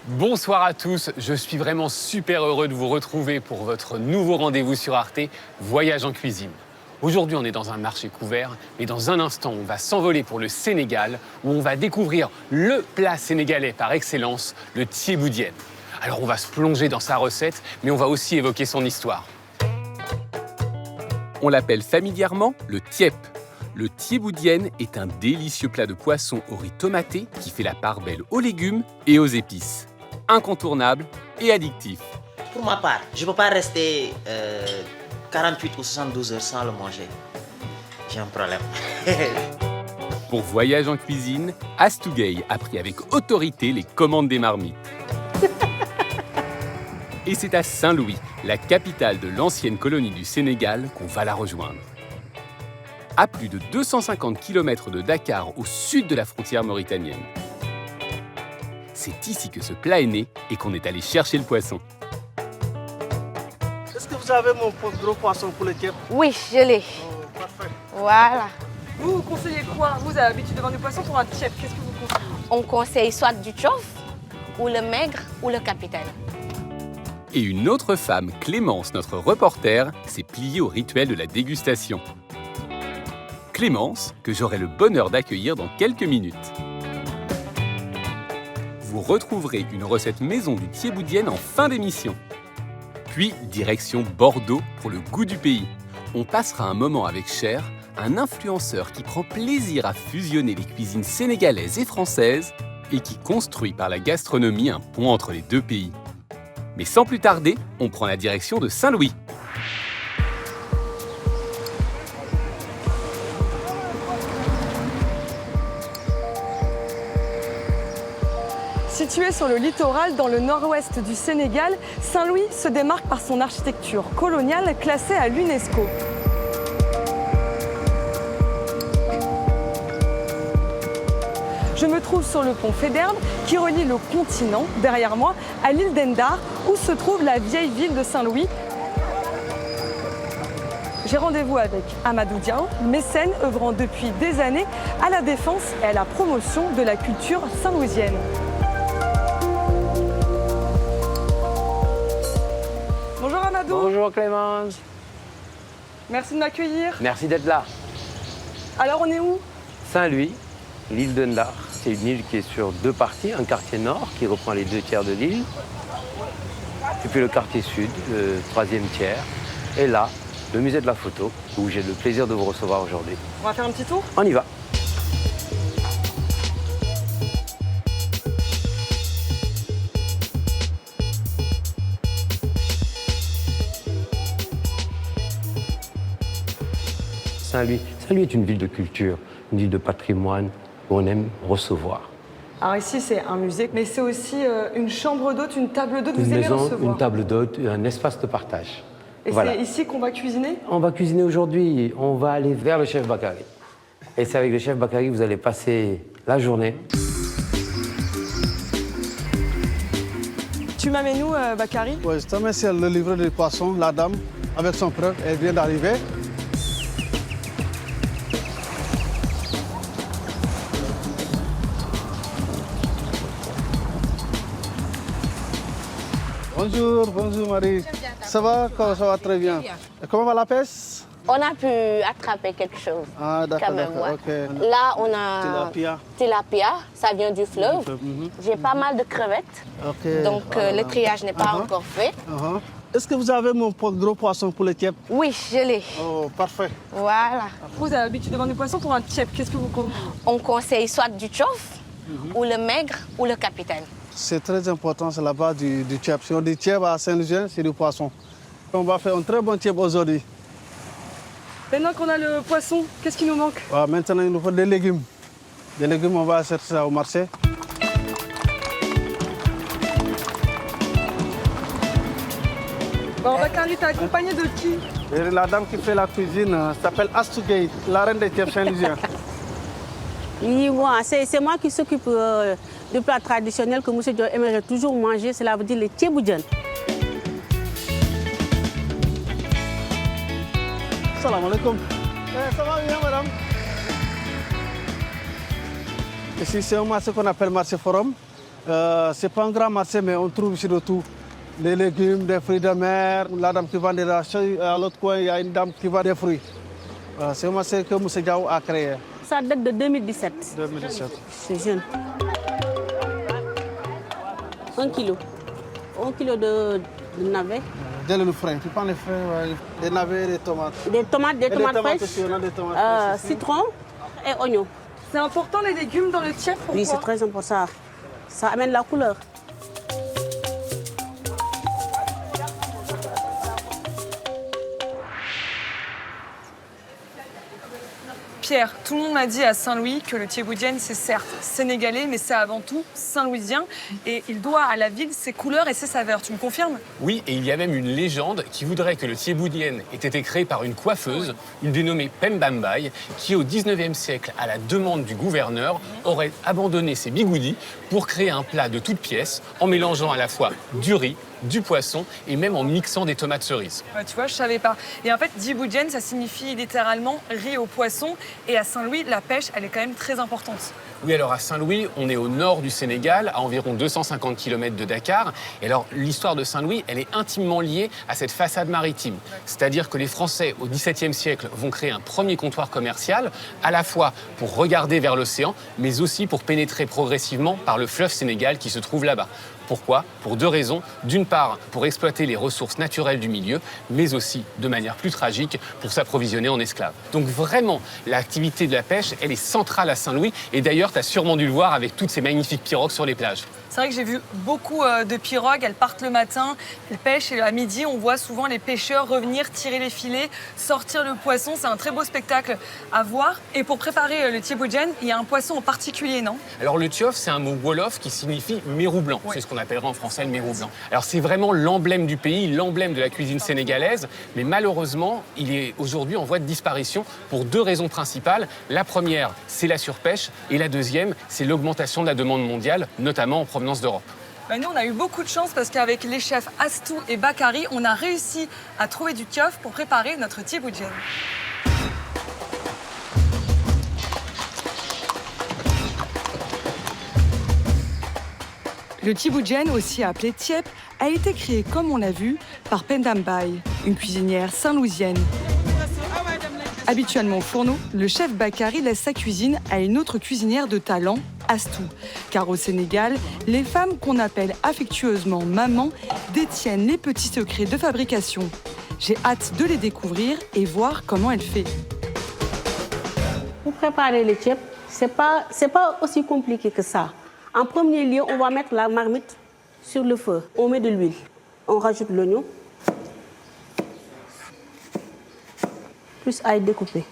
Bonsoir à tous, je suis vraiment super heureux de vous retrouver pour votre nouveau rendez-vous sur Arte, Voyage en cuisine. Aujourd'hui, on est dans un marché couvert, mais dans un instant, on va s'envoler pour le Sénégal, où on va découvrir le plat sénégalais par excellence, le thiéboudienne. Alors, on va se plonger dans sa recette, mais on va aussi évoquer son histoire. On l'appelle familièrement le thiep. Le thiéboudienne est un délicieux plat de poisson au riz tomaté qui fait la part belle aux légumes et aux épices. Incontournable et addictif. Pour ma part, je ne peux pas rester 48 ou 72 heures sans le manger. J'ai un problème. Pour Voyage en cuisine, Astougay a pris avec autorité les commandes des marmites. Et c'est à Saint-Louis, la capitale de l'ancienne colonie du Sénégal, qu'on va la rejoindre. À plus de 250 km de Dakar, au sud de la frontière mauritanienne. C'est ici que ce plat est né et qu'on est allé chercher le poisson. Est-ce que vous avez mon gros poisson pour le thiep? Oui, je l'ai. Oh, parfait. Voilà. Vous conseillez quoi? Vous avez l'habitude de vendre du poisson pour un thiep. Qu'est-ce que vous conseillez? On conseille soit du tchof, ou le maigre, ou le capitaine. Et une autre femme, Clémence, notre reporter, s'est pliée au rituel de la dégustation. Clémence, que j'aurai le bonheur d'accueillir dans quelques minutes. Vous retrouverez une recette maison du thiéboudienne en fin d'émission. Puis, direction Bordeaux pour le goût du pays. On passera un moment avec Cher, un influenceur qui prend plaisir à fusionner les cuisines sénégalaises et françaises et qui construit par la gastronomie un pont entre les deux pays. Mais sans plus tarder, on prend la direction de Saint-Louis. Situé sur le littoral dans le nord-ouest du Sénégal, Saint-Louis se démarque par son architecture coloniale classée à l'UNESCO. Je me trouve sur le pont Faidherbe qui relie le continent, derrière moi, à l'île d'Endar, où se trouve la vieille ville de Saint-Louis. J'ai rendez-vous avec Amadou Diao, mécène œuvrant depuis des années à la défense et à la promotion de la culture saint-louisienne. Bonjour Amadou. Bonjour Clémence. Merci de m'accueillir. Merci d'être là. Alors on est où? Saint-Louis, l'île de Ndar. C'est une île qui est sur deux parties, un quartier nord qui reprend les 2 tiers de l'île, et puis le quartier sud, le 3e tiers. Et là, le musée de la photo, où j'ai le plaisir de vous recevoir aujourd'hui. On va faire un petit tour? On y va. Saint-Louis est une ville de culture, une ville de patrimoine où on aime recevoir. Alors ici c'est un musée, mais c'est aussi une chambre d'hôte, une table d'hôte, vous Une aimez maison, recevoir. une table d'hôte, un espace de partage. Et Voilà. c'est ici qu'on va cuisiner? On va cuisiner aujourd'hui, on va aller vers le chef Bakary. Et c'est avec le chef Bakary que vous allez passer la journée. Tu m'amènes où, Bakary? Oui, justement, c'est le livreur du poisson, la dame, avec son frère, elle vient d'arriver. Bonjour, bonjour Marie. Ça va? Ça va très bien. Et comment va la pêche? On a pu attraper quelque chose. Ah, d'accord, quand même, d'accord, ouais. ok. Là, on a Tilapia. ça vient du fleuve. J'ai pas mal de crevettes, Ok. donc le triage n'est pas encore fait. Est-ce que vous avez mon gros poisson pour le thiep? Oui, je l'ai. Oh, parfait. Voilà. Vous avez l'habitude de vendre du poisson pour un thiep. Qu'est-ce que vous conseillez? On conseille soit du tchof, ou le maigre, ou le capitaine. C'est très important, c'est la base du thiep. Si on dit thiep à Saint-Louis, c'est du poisson. On va faire un très bon thiep aujourd'hui. Maintenant qu'on a le poisson, qu'est-ce qui nous manque? Maintenant, il nous faut des légumes. Des légumes, on va chercher ça au marché. Bon, Bakary, t'es accompagné de qui? Et la dame qui fait la cuisine s'appelle Astougay, la reine des thiep Saint-Louisiens. Oui, c'est moi qui s'occupe du plat traditionnel que M. Diop aimerait toujours manger, cela veut dire le thiéboudienne. Salam alaikum. Ça va bien, madame? Ici, c'est un marché qu'on appelle marché forum. Ce n'est pas un grand marché, mais on trouve ici de tout. Les légumes, des fruits de mer, la dame qui vend des rachets. À l'autre coin, il y a une dame qui vend des fruits. C'est un marché que M. Diaw a créé. Ça date de 2017. 2017. C'est jeune. 1 kilo. 1 kilo de navets. Dès le frais, tu prends les frais, des navets et des tomates. Des tomates fraîches, aussi, on a des tomates fraîches aussi. citron et oignons. C'est important les légumes dans le tiep, pourquoi? Oui, c'est très important. Ça amène la couleur. Pierre, tout le monde m'a dit à Saint-Louis que le thieboudienne, c'est certes sénégalais, mais c'est avant tout saint-louisien. Et il doit à la ville ses couleurs et ses saveurs. Tu me confirmes? Oui, et il y a même une légende qui voudrait que le thieboudienne ait été créé par une coiffeuse, une dénommée Pembambaye, qui au 19e siècle, à la demande du gouverneur, aurait abandonné ses bigoudis pour créer un plat de toutes pièces en mélangeant à la fois du riz, du poisson et même en mixant des tomates cerises. Ouais, tu vois, je savais pas. Et en fait, thieboudienne, ça signifie littéralement riz au poisson. Et à Saint-Louis, la pêche, elle est quand même très importante. Oui, alors à Saint-Louis, on est au nord du Sénégal, à environ 250 km de Dakar. Et alors, l'histoire de Saint-Louis, elle est intimement liée à cette façade maritime. C'est-à-dire que les Français, au XVIIe siècle, vont créer un premier comptoir commercial, à la fois pour regarder vers l'océan, mais aussi pour pénétrer progressivement par le fleuve Sénégal qui se trouve là-bas. Pourquoi? Pour deux raisons. D'une part, pour exploiter les ressources naturelles du milieu, mais aussi, de manière plus tragique, pour s'approvisionner en esclaves. Donc vraiment, l'activité de la pêche, elle est centrale à Saint-Louis. Et d'ailleurs, tu as sûrement dû le voir avec toutes ces magnifiques pirogues sur les plages. C'est vrai que j'ai vu beaucoup de pirogues, elles partent le matin, elles pêchent et à midi, on voit souvent les pêcheurs revenir, tirer les filets, sortir le poisson. C'est un très beau spectacle à voir. Et pour préparer le thieboudienne, il y a un poisson en particulier, non? Alors le tiof, c'est un mot wolof qui signifie mérou blanc. Oui. C'est ce qu'on appellerait en français le mérou blanc. Alors c'est vraiment l'emblème du pays, l'emblème de la cuisine sénégalaise. Mais malheureusement, il est aujourd'hui en voie de disparition pour deux raisons principales. La première, c'est la surpêche. Et la deuxième, c'est l'augmentation de la demande mondiale, notamment en provenance d'Europe. Ben nous, on a eu beaucoup de chance parce qu'avec les chefs Astou et Bakary, on a réussi à trouver du tiof pour préparer notre thieboudienne. Le thieboudienne, aussi appelé tiep, a été créé, comme on l'a vu, par Pembambaye, une cuisinière saint-louisienne. Habituellement au fourneau, le chef Bakary laisse sa cuisine à une autre cuisinière de talent, Astou. Car au Sénégal, les femmes qu'on appelle affectueusement maman détiennent les petits secrets de fabrication. J'ai hâte de les découvrir et voir comment elle fait. Pour préparer le thiep, c'est pas aussi compliqué que ça. En premier lieu, on va mettre la marmite sur le feu. On met de l'huile. On rajoute l'oignon. Plus ail découpé.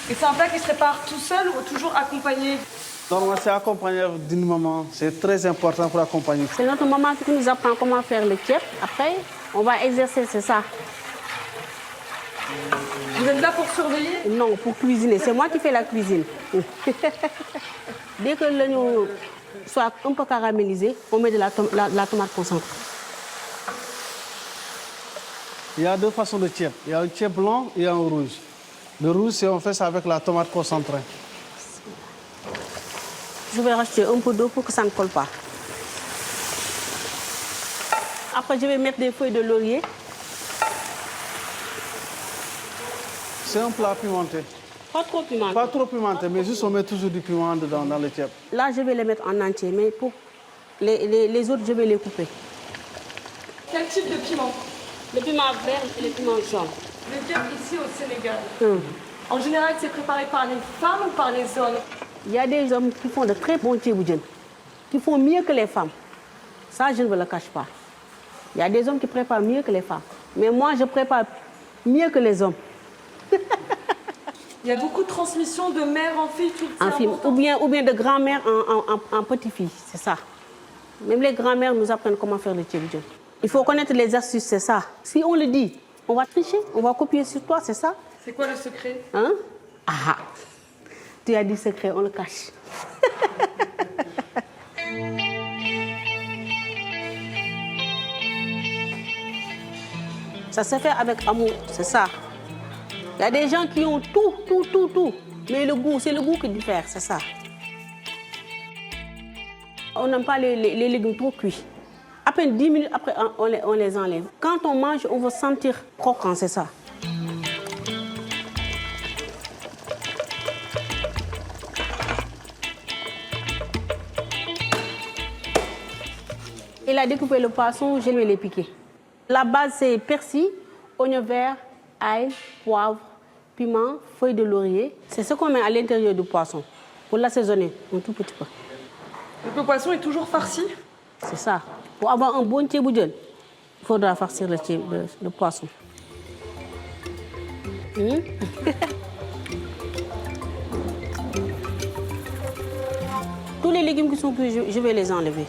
Et c'est un plat qui se prépare tout seul ou toujours accompagné? Normalement, c'est accompagné d'une maman. C'est très important pour accompagner. C'est notre maman qui nous apprend comment faire le thiep. Après, on va exercer, c'est ça. Vous êtes là pour surveiller? Non, pour cuisiner. C'est moi qui fais la cuisine. Dès que l'oignon soit un peu caramélisé, on met de la tomate concentrée. Il y a deux façons de thiep. Il y a un thiep blanc et un rouge. Le rouge, on fait ça avec la tomate concentrée. Je vais rajouter un peu d'eau pour que ça ne colle pas. Après, je vais mettre des feuilles de laurier. C'est un plat pimenté. Pas trop pimenté. Pas trop pimenté, mais juste on met toujours du piment dedans, dans le thiep. Là, je vais les mettre en entier, mais pour les autres, je vais les couper. Quel type de piment? Le piment vert et le piment jaune. Le thiep ici au Sénégal. En général, c'est préparé par les femmes ou par les hommes? Il y a des hommes qui font de très bons thieboudiennes, qui font mieux que les femmes. Ça, je ne me le cache pas. Il y a des hommes qui préparent mieux que les femmes. Mais moi, je prépare mieux que les hommes. Il y a beaucoup de transmission de mère en fille, tout En fille, ou bien de grand-mère en petite-fille, c'est ça. Même les grand-mères nous apprennent comment faire le thieboudienne. Il faut connaître les astuces, c'est ça. Si on le dit, on va tricher, on va copier sur toi, c'est ça. C'est quoi le secret? Hein? Ah, tu as dit secret, on le cache. Ça se fait avec amour, c'est ça. Il y a des gens qui ont tout. Mais le goût, c'est le goût qui diffère, c'est ça. On n'aime pas les légumes trop cuits. À peine 10 minutes après, on les enlève. Quand on mange, on veut sentir croquant, c'est ça. Il a découpé le poisson, je vais les piquer. La base, c'est persil, oignon vert, ail, poivre, piment, feuilles de laurier. C'est ce qu'on met à l'intérieur du poisson pour l'assaisonner un tout petit peu. Donc le poisson est toujours farci? C'est ça. Pour avoir un bon thieboudienne, il faudra farcir le poisson. Tous les légumes qui sont cuits, je vais les enlever.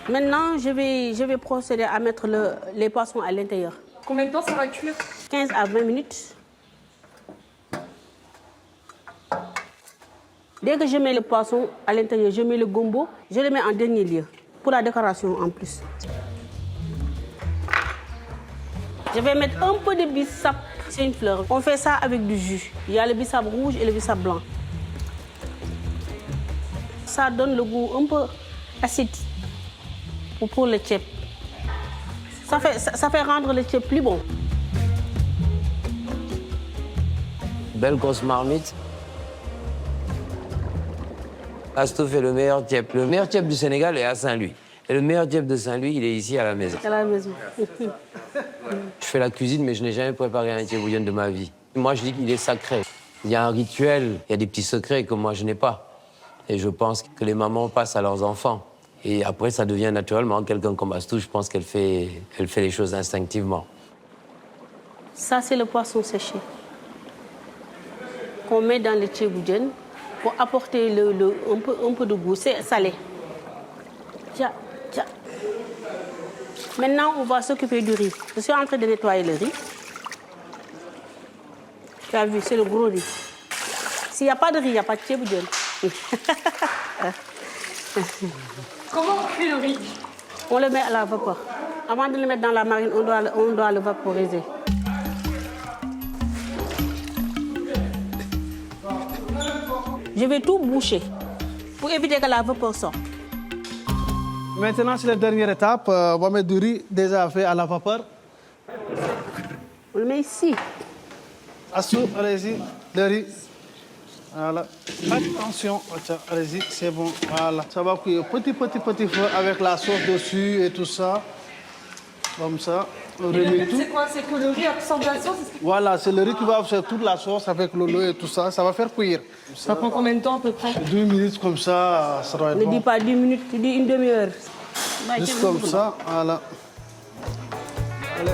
Maintenant, je vais procéder à mettre les poissons à l'intérieur. Combien de temps ça va cuire? 15 à 20 minutes. Dès que je mets le poisson à l'intérieur, je mets le gombo, je le mets en dernier lieu, pour la décoration en plus. Je vais mettre un peu de bissap, c'est une fleur. On fait ça avec du jus. Il y a le bissap rouge et le bissap blanc. Ça donne le goût un peu acide pour le tchèp. Ça fait rendre le tchèp plus bon. Belle grosse marmite. Astou fait le meilleur tchèp. Le meilleur tchèp du Sénégal est à Saint-Louis. Et le meilleur tchèp de Saint-Louis, il est ici à la maison. À la maison. Je fais la cuisine, mais je n'ai jamais préparé un thieboudienne de ma vie. Moi, je dis qu'il est sacré. Il y a un rituel, il y a des petits secrets que moi, je n'ai pas. Et je pense que les mamans passent à leurs enfants. Et après, ça devient naturellement. Quelqu'un comme Astou, je pense qu'elle fait les choses instinctivement. Ça, c'est le poisson séché qu'on met dans le thieboudienne pour apporter un peu de goût. C'est salé. Tiens. Maintenant, on va s'occuper du riz. Je suis en train de nettoyer le riz. Tu as vu, c'est le gros riz. S'il n'y a pas de riz, il n'y a pas de thieboudienne. Comment on cuit le riz? On le met à la vapeur. Avant de le mettre dans la marine, on doit le vaporiser. Je vais tout boucher pour éviter que la vapeur sorte. Maintenant, c'est la dernière étape. On va mettre du riz déjà fait à la vapeur. On le met ici. Astou, allez-y, le riz. Voilà. Attention, allez-y, c'est bon. Voilà. Ça va cuire petit feu avec la sauce dessus et tout ça. Comme ça. On remet tout. C'est quoi? C'est que le riz absorbe la sauce? Voilà, c'est le riz qui va absorber toute la sauce avec l'eau et tout ça. Ça va faire cuire. Ça prend combien de temps à peu près? 2 minutes comme ça, ça va être Ne bon. dis pas 10 minutes, tu dis une demi-heure. Juste comme ça, voilà. Allez.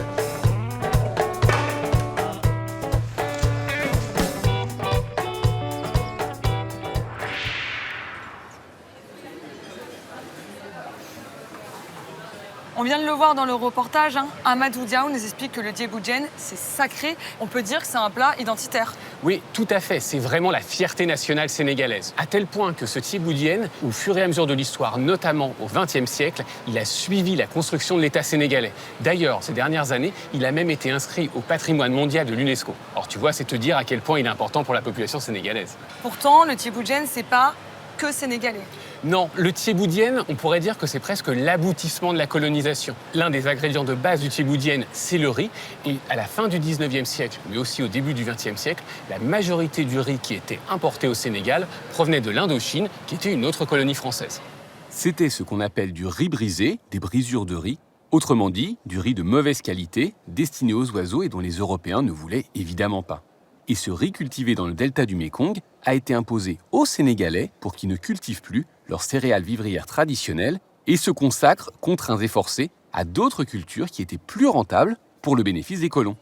On vient de le voir dans le reportage, hein. Amadou Diaw nous explique que le thieboudienne, c'est sacré. On peut dire que c'est un plat identitaire. Oui, tout à fait. C'est vraiment la fierté nationale sénégalaise. À tel point que ce thieboudienne, au fur et à mesure de l'histoire, notamment au XXe siècle, il a suivi la construction de l'État sénégalais. D'ailleurs, ces dernières années, il a même été inscrit au patrimoine mondial de l'UNESCO. Alors tu vois, c'est te dire à quel point il est important pour la population sénégalaise. Pourtant, le thieboudienne, c'est pas que sénégalais. Non, le thieboudienne, on pourrait dire que c'est presque l'aboutissement de la colonisation. L'un des ingrédients de base du thieboudienne, c'est le riz. Et à la fin du 19e siècle, mais aussi au début du 20e siècle, la majorité du riz qui était importé au Sénégal provenait de l'Indochine, qui était une autre colonie française. C'était ce qu'on appelle du riz brisé, des brisures de riz. Autrement dit, du riz de mauvaise qualité, destiné aux oiseaux et dont les Européens ne voulaient évidemment pas. Et ce riz cultivé dans le delta du Mékong a été imposé aux Sénégalais pour qu'ils ne cultivent plus leurs céréales vivrières traditionnelles et se consacrent, contraints et forcés, à d'autres cultures qui étaient plus rentables pour le bénéfice des colons.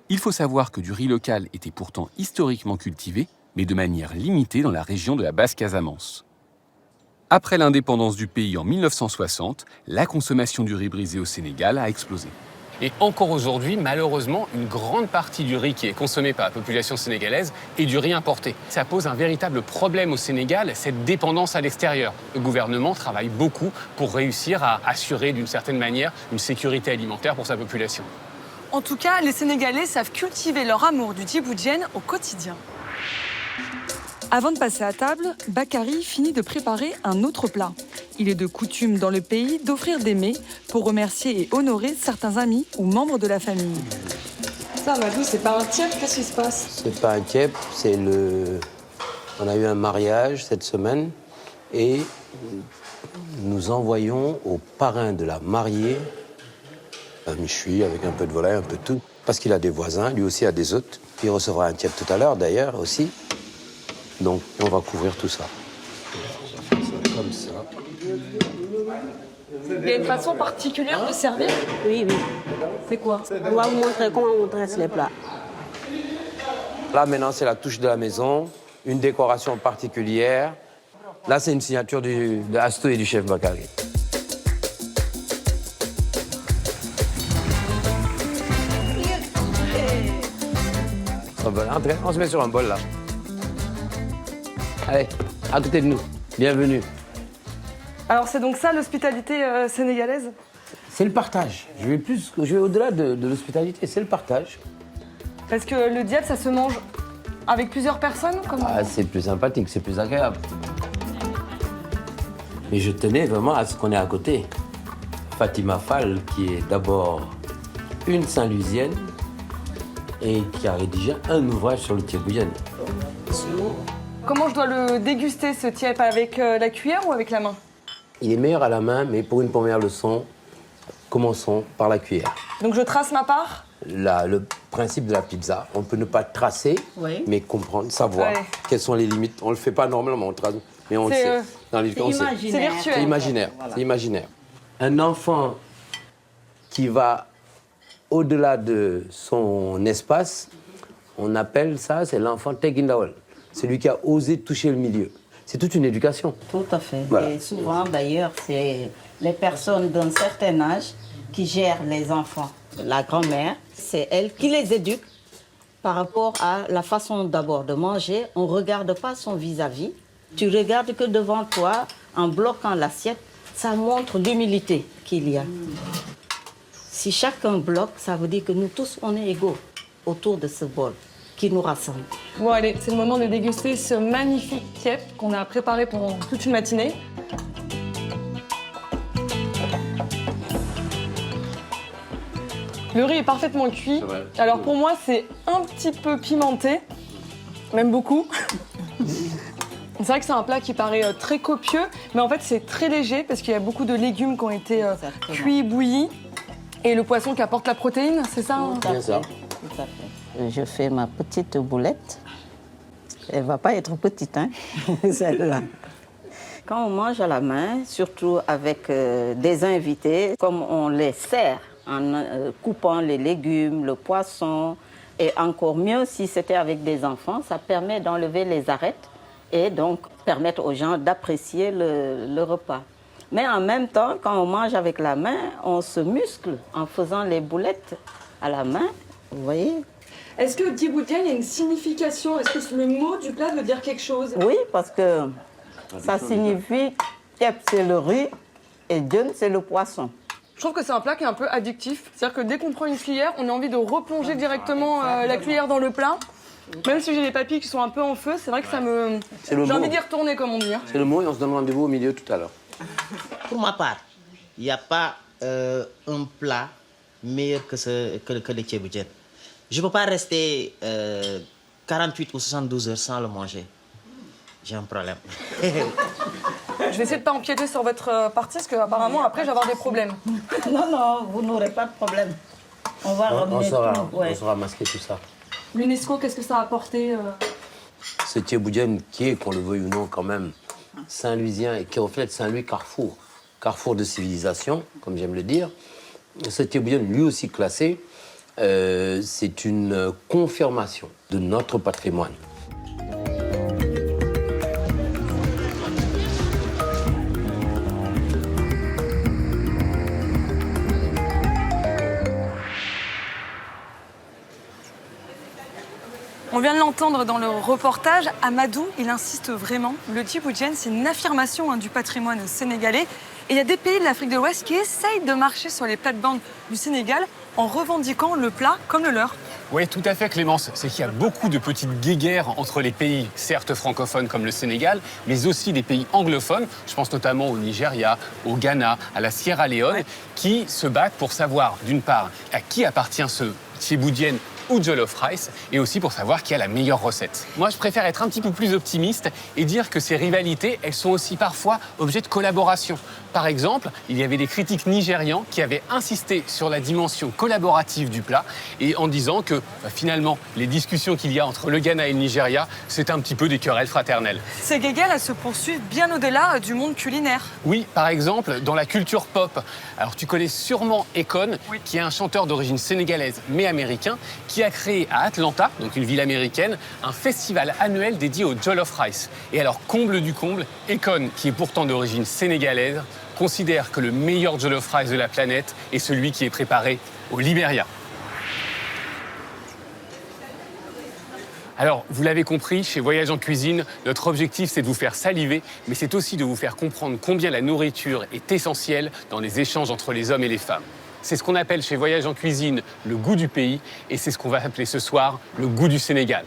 Il faut savoir que du riz local était pourtant historiquement cultivé, mais de manière limitée dans la région de la Basse-Casamance. Après l'indépendance du pays en 1960, la consommation du riz brisé au Sénégal a explosé. Et encore aujourd'hui, malheureusement, une grande partie du riz qui est consommé par la population sénégalaise est du riz importé. Ça pose un véritable problème au Sénégal, cette dépendance à l'extérieur. Le gouvernement travaille beaucoup pour réussir à assurer d'une certaine manière une sécurité alimentaire pour sa population. En tout cas, les Sénégalais savent cultiver leur amour du djiboudjienne au quotidien. Avant de passer à table, Bakary finit de préparer un autre plat. Il est de coutume dans le pays d'offrir des mets pour remercier et honorer certains amis ou membres de la famille. Ça, Madou, c'est pas un tiep, qu'est-ce qui se passe? C'est pas un tiep, c'est le... On a eu un mariage cette semaine et nous envoyons au parrain de la mariée un méchoui avec un peu de volaille, un peu de tout. Parce qu'il a des voisins, lui aussi a des hôtes. Il recevra un tiep tout à l'heure d'ailleurs aussi. Donc on va couvrir tout ça. Comme ça. Il y a une façon particulière de servir? Oui, oui. C'est quoi? On va vous montrer comment on dresse les plats. Là maintenant c'est la touche de la maison, une décoration particulière. Là c'est une signature de Astou et du chef Bakary. On se met sur un bol là. Allez, à côté de nous. Bienvenue. Alors c'est donc ça l'hospitalité sénégalaise? C'est le partage. Je vais au-delà de l'hospitalité, c'est le partage. Parce que le diep, ça se mange avec plusieurs personnes comme... Ah, c'est plus sympathique, c'est plus agréable. Mais je tenais vraiment à ce qu'on ait à côté Fatima Fall, qui est d'abord une Saint-Louisienne et qui a rédigé un ouvrage sur le thieboudienne. Comment je dois le déguster, ce tiep, avec la cuillère ou avec la main? Il est meilleur à la main, mais pour une première leçon, commençons par la cuillère. Donc je trace ma part? Le principe de la pizza, on peut ne pas tracer, mais comprendre, savoir quelles sont les limites. On ne le fait pas normalement, on trace, mais on le sait. C'est virtuel. C'est imaginaire, c'est imaginaire. Un enfant qui va au-delà de son espace, on appelle ça, c'est l'enfant Tegindawal. Celui qui a osé toucher le milieu. C'est toute une éducation. Tout à fait. Voilà. Et souvent, d'ailleurs, c'est les personnes d'un certain âge qui gèrent les enfants. La grand-mère, c'est elle qui les éduque par rapport à la façon d'abord de manger. On ne regarde pas son vis-à-vis. Tu regardes que devant toi, en bloquant l'assiette, ça montre l'humilité qu'il y a. Si chacun bloque, ça veut dire que nous tous, on est égaux autour de ce bol qui nous rassemble. Bon, allez, c'est le moment de déguster ce magnifique tiep qu'on a préparé pendant toute une matinée. Le riz est parfaitement cuit. Alors pour moi, c'est un petit peu pimenté, même beaucoup. C'est vrai que c'est un plat qui paraît très copieux, mais en fait c'est très léger parce qu'il y a beaucoup de légumes qui ont été cuits, bouillis, et le poisson qui apporte la protéine, c'est ça hein? Bien ça. Tout à fait. Je fais ma petite boulette. Elle ne va pas être petite, hein, celle-là. Quand on mange à la main, surtout avec des invités, comme on les sert en coupant les légumes, le poisson, et encore mieux si c'était avec des enfants, ça permet d'enlever les arêtes et donc permettre aux gens d'apprécier le repas. Mais en même temps, quand on mange avec la main, on se muscle en faisant les boulettes à la main, vous voyez. Est-ce que djiboudjienne, il y a une signification? Est-ce que le mot du plat veut dire quelque chose? Oui, parce que ça signifie tiep, c'est le riz et djen, c'est le poisson. Je trouve que c'est un plat qui est un peu addictif. C'est-à-dire que dès qu'on prend une cuillère, on a envie de replonger directement la cuillère dans le plat. Même si j'ai les papilles qui sont un peu en feu, c'est vrai que ça me... J'ai envie d'y retourner, comme on dit. C'est le mot et on se donne rendez-vous au milieu tout à l'heure. Pour ma part, il n'y a pas un plat meilleur que le thieboudienne. Je ne peux pas rester 48 ou 72 heures sans le manger. J'ai un problème. Je vais essayer de ne pas empiéter sur votre partie, parce qu'apparemment, après, je vais avoir des problèmes. Non, non, vous n'aurez pas de problème. On va ramener tout. On saura masquer tout ça. L'UNESCO, qu'est-ce que ça a apporté Ce thieboudienne qui est, qu'on le veuille ou non, quand même, Saint-Louisien et qui reflète Saint-Louis Carrefour. Carrefour de civilisation, comme j'aime le dire. Ce thieboudienne, lui aussi classé, c'est une confirmation de notre patrimoine. vient de l'entendre dans le reportage, Amadou, il insiste vraiment. Le djiboutienne, c'est une affirmation du patrimoine sénégalais. Et il y a des pays de l'Afrique de l'Ouest qui essayent de marcher sur les plates-bandes du Sénégal en revendiquant le plat comme le leur. Oui, tout à fait, Clémence. C'est qu'il y a beaucoup de petites guéguerres entre les pays, certes francophones comme le Sénégal, mais aussi des pays anglophones. Je pense notamment au Nigeria, au Ghana, à la Sierra Leone, qui se battent pour savoir, d'une part, à qui appartient ce tchéboudienne ou jollof rice, et aussi pour savoir qui a la meilleure recette. Moi, je préfère être un petit peu plus optimiste et dire que ces rivalités, elles sont aussi parfois objet de collaboration. Par exemple, il y avait des critiques nigérians qui avaient insisté sur la dimension collaborative du plat et en disant que finalement, les discussions qu'il y a entre le Ghana et le Nigeria, c'est un petit peu des querelles fraternelles. Ces guéguerres, elles se poursuivent bien au-delà du monde culinaire. Oui, par exemple, dans la culture pop. Alors, tu connais sûrement Akon, qui est un chanteur d'origine sénégalaise mais américain, qui a créé à Atlanta, donc une ville américaine, un festival annuel dédié au jollof rice. Et alors, comble du comble, Akon, qui est pourtant d'origine sénégalaise, considère que le meilleur jollof rice de la planète est celui qui est préparé au Libéria. Alors, vous l'avez compris, chez Voyage en Cuisine, notre objectif, c'est de vous faire saliver, mais c'est aussi de vous faire comprendre combien la nourriture est essentielle dans les échanges entre les hommes et les femmes. C'est ce qu'on appelle chez Voyage en Cuisine le goût du pays, et c'est ce qu'on va appeler ce soir le goût du Sénégal.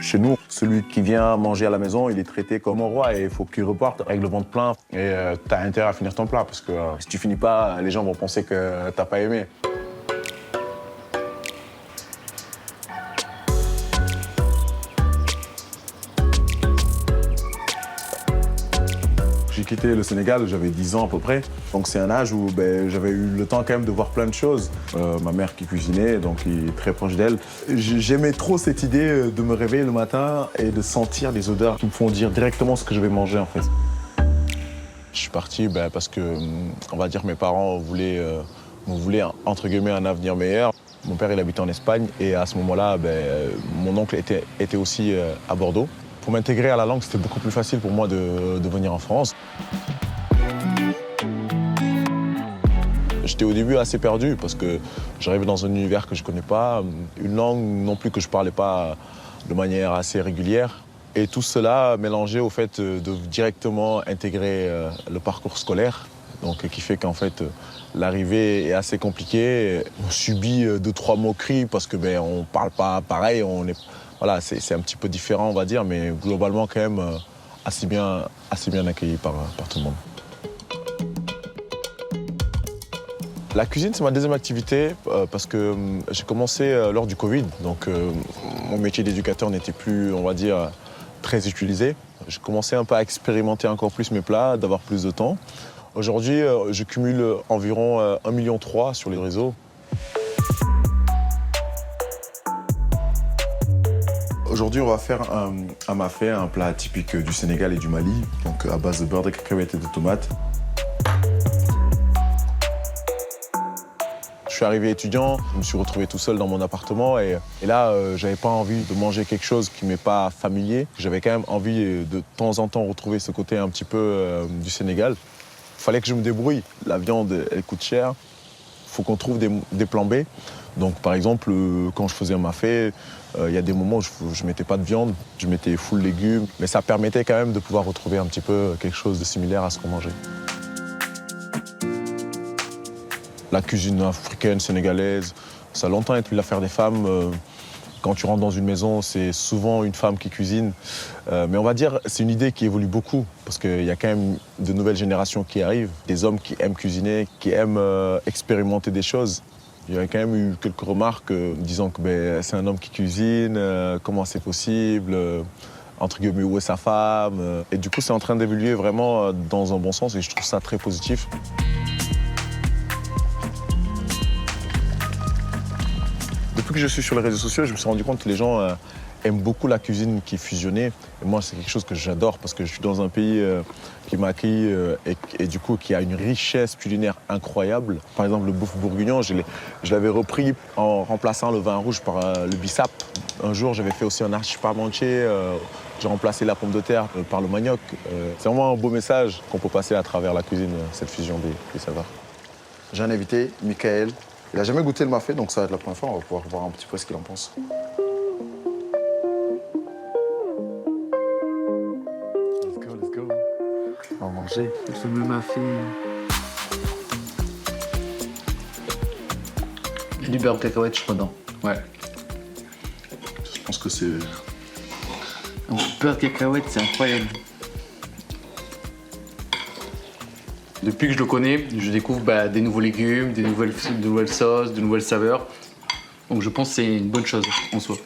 Chez nous, celui qui vient manger à la maison, il est traité comme un roi et il faut qu'il reparte avec le ventre plein. Et t'as intérêt à finir ton plat parce que si tu finis pas, les gens vont penser que t'as pas aimé. J'ai quitté le Sénégal, j'avais 10 ans à peu près. Donc c'est un âge où j'avais eu le temps quand même de voir plein de choses. Ma mère qui cuisinait, donc il est très proche d'elle. J'aimais trop cette idée de me réveiller le matin et de sentir les odeurs qui me font dire directement ce que je vais manger en fait. Je suis parti parce que, on va dire, mes parents me voulaient entre guillemets un avenir meilleur. Mon père il habitait en Espagne et à ce moment-là, mon oncle était aussi à Bordeaux. Pour m'intégrer à la langue, c'était beaucoup plus facile pour moi de venir en France. J'étais au début assez perdu parce que j'arrivais dans un univers que je ne connais pas, une langue non plus que je ne parlais pas de manière assez régulière. Et tout cela mélangé au fait de directement intégrer le parcours scolaire, donc qui fait qu'en fait l'arrivée est assez compliquée. On subit 2-3 moqueries parce que on parle pas pareil, voilà, c'est un petit peu différent, on va dire, mais globalement, quand même, assez bien accueilli par tout le monde. La cuisine, c'est ma deuxième activité parce que j'ai commencé lors du Covid. Donc, mon métier d'éducateur n'était plus, on va dire, très utilisé. J'ai commencé un peu à expérimenter encore plus mes plats, d'avoir plus de temps. Aujourd'hui, je cumule environ 1,3 million sur les réseaux. Aujourd'hui, on va faire un mafé, un plat typique du Sénégal et du Mali, donc à base de beurre de cacahuètes et de tomates. Je suis arrivé étudiant, je me suis retrouvé tout seul dans mon appartement et là, j'avais pas envie de manger quelque chose qui m'est pas familier. J'avais quand même envie de temps en temps retrouver ce côté un petit peu du Sénégal. Il fallait que je me débrouille. La viande, elle coûte cher. Il faut qu'on trouve des plans B. Donc, par exemple, quand je faisais un mafé, il y a des moments où je ne mettais pas de viande, je mettais full légumes. Mais ça permettait quand même de pouvoir retrouver un petit peu quelque chose de similaire à ce qu'on mangeait. La cuisine africaine, sénégalaise, ça a longtemps été l'affaire des femmes. Quand tu rentres dans une maison, c'est souvent une femme qui cuisine. Mais on va dire, c'est une idée qui évolue beaucoup, parce qu'il y a quand même de nouvelles générations qui arrivent, des hommes qui aiment cuisiner, qui aiment expérimenter des choses. Il y a quand même eu quelques remarques disant que c'est un homme qui cuisine, comment c'est possible, entre guillemets, où est sa femme. Et du coup, c'est en train d'évoluer vraiment dans un bon sens et je trouve ça très positif. Depuis que je suis sur les réseaux sociaux, je me suis rendu compte que les gens aiment beaucoup la cuisine qui est fusionnée. Et moi, c'est quelque chose que j'adore parce que je suis dans un pays qui m'a accueilli et du coup qui a une richesse culinaire incroyable. Par exemple, le bœuf bourguignon, je l'avais repris en remplaçant le vin rouge par le bissap. Un jour, j'avais fait aussi un archipel entier J'ai remplacé la pomme de terre par le manioc. C'est vraiment un beau message qu'on peut passer à travers la cuisine, cette fusion des saveurs. J'ai un invité, Michael. Il n'a jamais goûté le mafé, donc ça va être la première fois. On va pouvoir voir un petit peu ce qu'il en pense. Let's go. On va manger. Le fameux mafé. Du beurre de cacahuète, je crois, dedans. Ouais. Je pense que c'est... Le beurre de cacahuète, c'est incroyable. Depuis que je le connais, je découvre des nouveaux légumes, de nouvelles sauces, de nouvelles saveurs. Donc je pense que c'est une bonne chose en soi.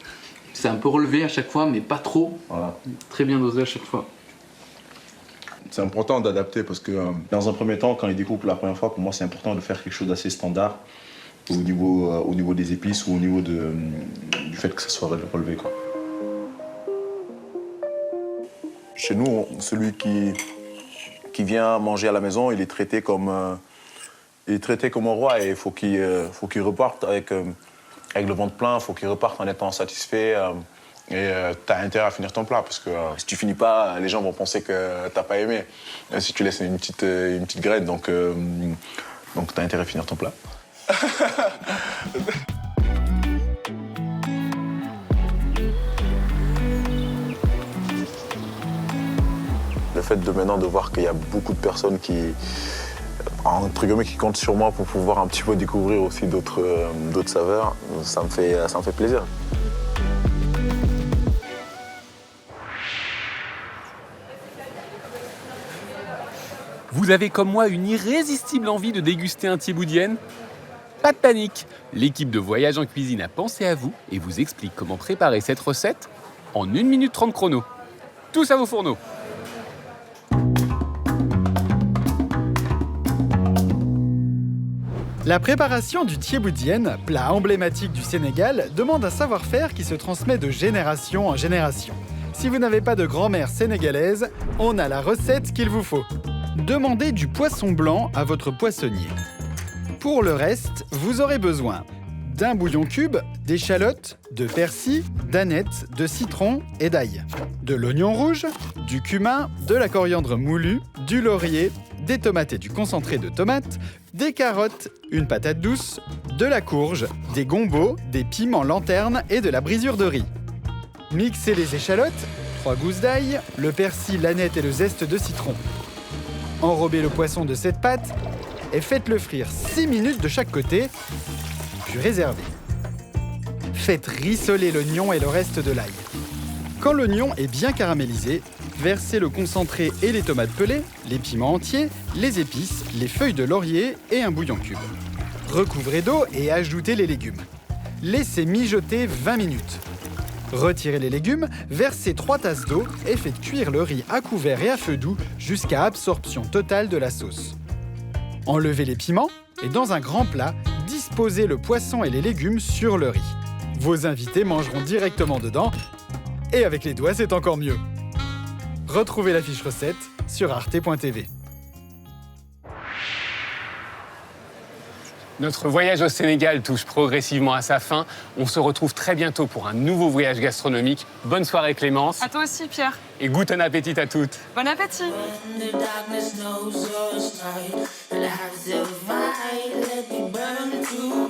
C'est un peu relevé à chaque fois, mais pas trop. Voilà. Très bien dosé à chaque fois. C'est important d'adapter parce que dans un premier temps, quand il découpe pour la première fois, pour moi, c'est important de faire quelque chose d'assez standard au niveau des épices ou au niveau du fait que ça soit relevé, quoi. Chez nous, celui qui vient manger à la maison, il est traité comme un roi et il faut qu'il reparte avec le ventre plein, il faut qu'il reparte en étant satisfait. Et t'as intérêt à finir ton plat parce que si tu finis pas, les gens vont penser que t'as pas aimé. Si tu laisses une petite graine, donc t'as intérêt à finir ton plat. Le fait de maintenant de voir qu'il y a beaucoup de personnes qui comptent sur moi pour pouvoir un petit peu découvrir aussi d'autres saveurs, ça me fait plaisir. Vous avez comme moi une irrésistible envie de déguster un thieboudienne ? Pas de panique, l'équipe de Voyage en Cuisine a pensé à vous et vous explique comment préparer cette recette en 1 minute 30 chrono. Tous à vos fourneaux. La préparation du thieboudienne, plat emblématique du Sénégal, demande un savoir-faire qui se transmet de génération en génération. Si vous n'avez pas de grand-mère sénégalaise, on a la recette qu'il vous faut. Demandez du poisson blanc à votre poissonnier. Pour le reste, vous aurez besoin d'un bouillon cube, d'échalotes, de persil, d'anettes, de citron et d'ail, de l'oignon rouge, du cumin, de la coriandre moulue, du laurier, des tomates et du concentré de tomates, des carottes, une patate douce, de la courge, des gombos, des piments lanternes et de la brisure de riz. Mixez les échalotes, 3 gousses d'ail, le persil, l'aneth et le zeste de citron. Enrobez le poisson de cette pâte et faites-le frire 6 minutes de chaque côté, puis réservez. Faites rissoler l'oignon et le reste de l'ail. Quand l'oignon est bien caramélisé, versez le concentré et les tomates pelées, les piments entiers, les épices, les feuilles de laurier et un bouillon cube. Recouvrez d'eau et ajoutez les légumes. Laissez mijoter 20 minutes. Retirez les légumes, versez 3 tasses d'eau et faites cuire le riz à couvert et à feu doux jusqu'à absorption totale de la sauce. Enlevez les piments et dans un grand plat, disposez le poisson et les légumes sur le riz. Vos invités mangeront directement dedans et avec les doigts, c'est encore mieux. Retrouvez la fiche recette sur arte.tv. Notre voyage au Sénégal touche progressivement à sa fin. On se retrouve très bientôt pour un nouveau voyage gastronomique. Bonne soirée Clémence. À toi aussi, Pierre. Et guten appétit à toutes. Bon appétit. The darkness knows us tight, and I have to fight, let me burn too.